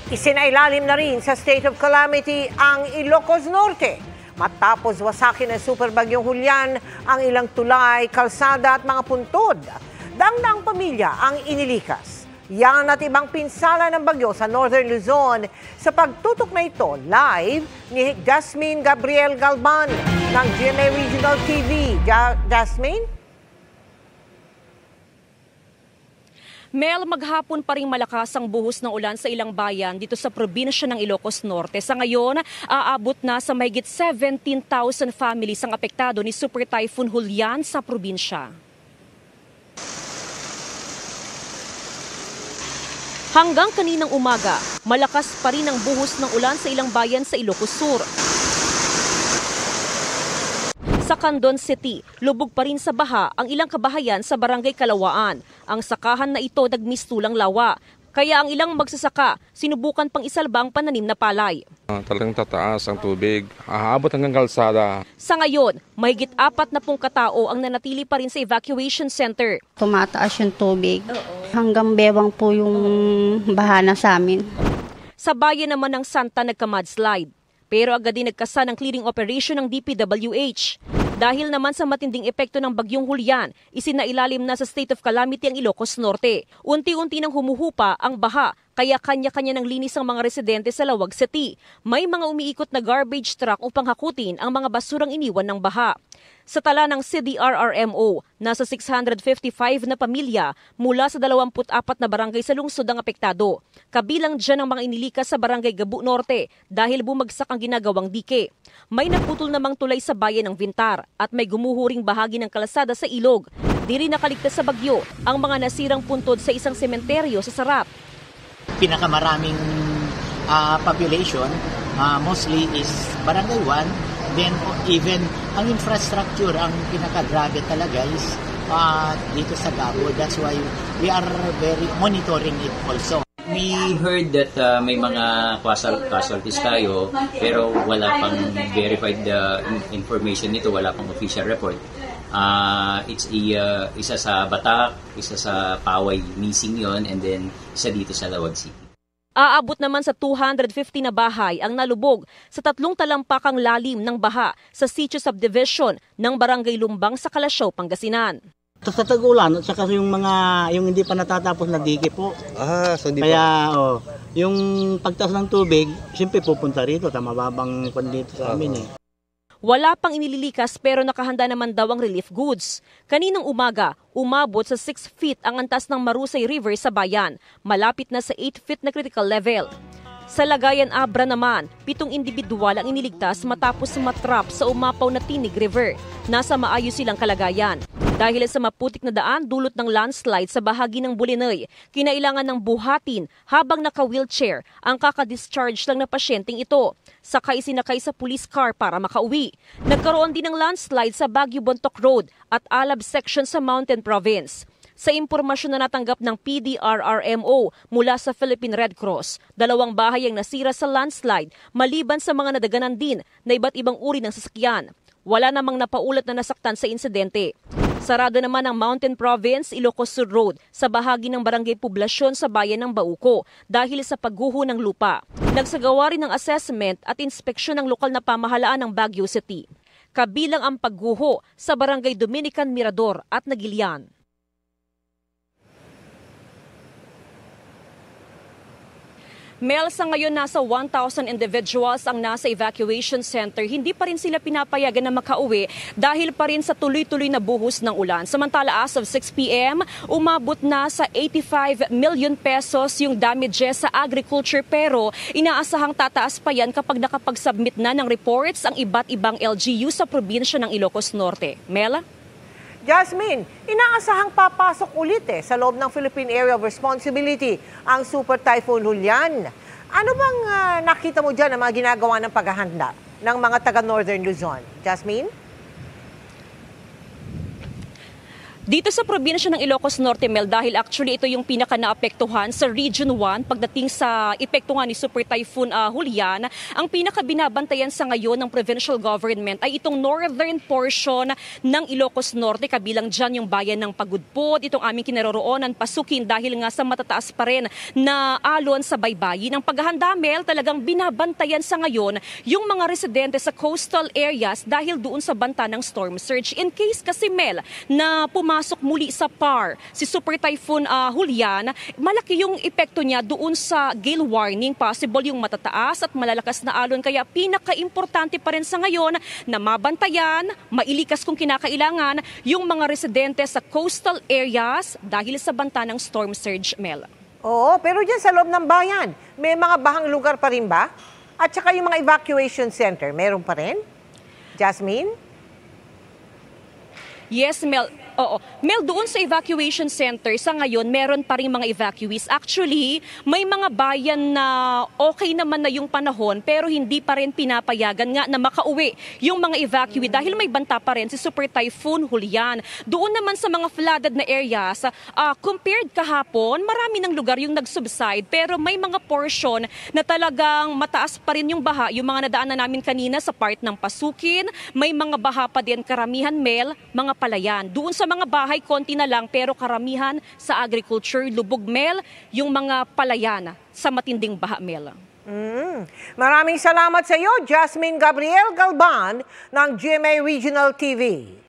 Isinailalim na rin sa state of calamity ang Ilocos Norte matapos wasakin ng super bagyong Julian ang ilang tulay, kalsada at mga puntod. Dang-dang pamilya ang inilikas. Yan at ibang pinsala ng bagyo sa Northern Luzon. Sa pagtutok na ito, live ni Jasmine Gabriel Galban ng GMA Regional TV. Jasmine? Mel, maghapon pa rin malakas ang buhos ng ulan sa ilang bayan dito sa probinsya ng Ilocos Norte. Sa ngayon, aabot na sa mahigit 17,000 families ang apektado ni Super Typhoon Julian sa probinsya. Hanggang kaninang umaga, malakas pa rin ang buhos ng ulan sa ilang bayan sa Ilocos Sur. Sa Candon City, lubog pa rin sa baha ang ilang kabahayan sa Barangay Kalawaan. Ang sakahan na ito nagmistulang lawa. Kaya ang ilang magsasaka, sinubukan pang isalbang pananim na palay. Talagang tataas ang tubig, aabot hanggang kalsada. Sa ngayon, mahigit 40 katao ang nanatili pa rin sa evacuation center. Tumataas yung tubig. Hanggang bewang po yung bahana sa amin. Sa bayan naman ng Santa nagka-mudslide. Pero agad din nagkasa ng clearing operation ng DPWH. Dahil naman sa matinding epekto ng bagyong Julian, isinailalim na sa state of calamity ang Ilocos Norte. Unti-unti nang humuhupa ang baha, kaya kanya-kanya ng linis ang mga residente sa Lawag City. May mga umiikot na garbage truck upang hakutin ang mga basurang iniwan ng baha. Sa tala ng CDRRMO, nasa 655 na pamilya mula sa 24 na barangay sa lungsod ang apektado. Kabilang dyan ang mga inilikas sa barangay Gabu Norte dahil bumagsak ang ginagawang dike. May naputol namang tulay sa bayan ng Vintar at may gumuhuring bahagi ng kalsada sa ilog. Di rin nakaligtas sa bagyo ang mga nasirang puntod sa isang sementeryo sa Sarap. Pinakamaraming population mostly is Barangay 1. Then even ang infrastructure, ang pinakagrabe talaga is dito sa Gabo. That's why we are very monitoring it also. We heard that may mga casualties tayo pero wala pang verified information nito, wala pang official report. Isa sa Batak, isa sa Paway missing yon, and then isa dito sa Lawag City. Aabot naman sa 250 na bahay ang nalubog sa 3 talampakang lalim ng baha sa Sitio Subdivision ng Barangay Lumbang sa Kalasyaw, Pangasinan. Sa tag-ulan at saka yung hindi pa natatapos na dike po. So di kaya yung pagtaas ng tubig, siyempre pupunta rito, mababang dito sa amin eh. Wala pang inililikas pero nakahanda naman daw ang relief goods. Kaninang umaga, umabot sa 6 feet ang antas ng Marusay River sa bayan, malapit na sa 8 feet na critical level. Sa Lagayan Abra naman, 7 individual ang iniligtas matapos matrap sa umapaw na Tinig River. Nasa maayos silang kalagayan. Dahil sa maputik na daan dulot ng landslide sa bahagi ng Bulinoy, kinailangan ng buhatin habang naka-wheelchair ang kakadischarge lang na pasyenteng ito. Sakay sinakay sa police car para makauwi. Nagkaroon din ng landslide sa Baguio Bontoc Road at Alab section sa Mountain Province. Sa impormasyon na natanggap ng PDRRMO mula sa Philippine Red Cross, 2 bahay ang nasira sa landslide maliban sa mga nadaganan din na iba't ibang uri ng sasakyan. Wala namang napaulat na nasaktan sa insidente. Sarado naman ang Mountain Province, Ilocos Sur Road sa bahagi ng Barangay Poblasyon sa bayan ng Bauco dahil sa pagguho ng lupa. Nagsagawa rin ng assessment at inspeksyon ng lokal na pamahalaan ng Baguio City. Kabilang ang pagguho sa Barangay Dominican Mirador at Nagilian. Mel, sa ngayon nasa 1,000 individuals ang nasa evacuation center. Hindi pa rin sila pinapayagan na makauwi dahil pa rin sa tuloy-tuloy na buhos ng ulan. Samantala as of 6 p.m., umabot na sa 85 million pesos yung damages sa agriculture pero inaasahang tataas pa yan kapag nakapag-submit na ng reports ang iba't ibang LGU sa probinsya ng Ilocos Norte. Mela? Jasmine, inaasahang papasok ulit sa loob ng Philippine Area of Responsibility ang Super Typhoon Julian. Ano bang nakita mo dyan ang mga ginagawa ng paghahanda ng mga taga-Northern Luzon? Jasmine? Dito sa probinsya ng Ilocos Norte, Mel, dahil actually ito yung pinaka-naapektuhan sa Region 1 pagdating sa epekto nga ni Super Typhoon Julian, ang pinaka-binabantayan sa ngayon ng provincial government ay itong northern portion ng Ilocos Norte, kabilang dyan yung bayan ng Pagudpod, itong aming kinaroroonan, Pasukin, dahil nga sa matataas pa rin na alon sa baybayin. Ang paghahanda, Mel, talagang binabantayan sa ngayon yung mga residente sa coastal areas dahil doon sa banta ng storm surge. In case kasi, Mel, na pumasok muli sa PAR si Super Typhoon Julian, malaki yung epekto niya doon sa gale warning, possible yung matataas at malalakas na alon. Kaya pinaka-importante pa rin sa ngayon na mabantayan, mailikas kung kinakailangan yung mga residente sa coastal areas dahil sa banta ng storm surge, Mel. Oo, pero dyan sa loob ng bayan, may mga bahang lugar pa rin ba? At saka yung mga evacuation center, meron pa rin? Jasmine? Yes, Mel. Oo. Mel, doon sa evacuation center, sa ngayon, meron pa rin mga evacuees. Actually, may mga bayan na okay naman na yung panahon, pero hindi pa rin pinapayagan nga na makauwi yung mga evacuee dahil may banta pa rin si Super Typhoon Julian. Doon naman sa mga flooded na areas, compared kahapon, marami ng lugar yung nag-subside, pero may mga portion na talagang mataas pa rin yung baha. Yung mga nadaanan namin kanina sa part ng Pasukin, may mga baha pa din, karamihan, Mel, mga palayan. Doon sa mga bahay, konti na lang, pero karamihan sa agriculture, lubog, Mel, yung mga palayan sa matinding baha, Mel. Maraming salamat sa iyo, Jasmine Gabriel Galban ng GMA Regional TV.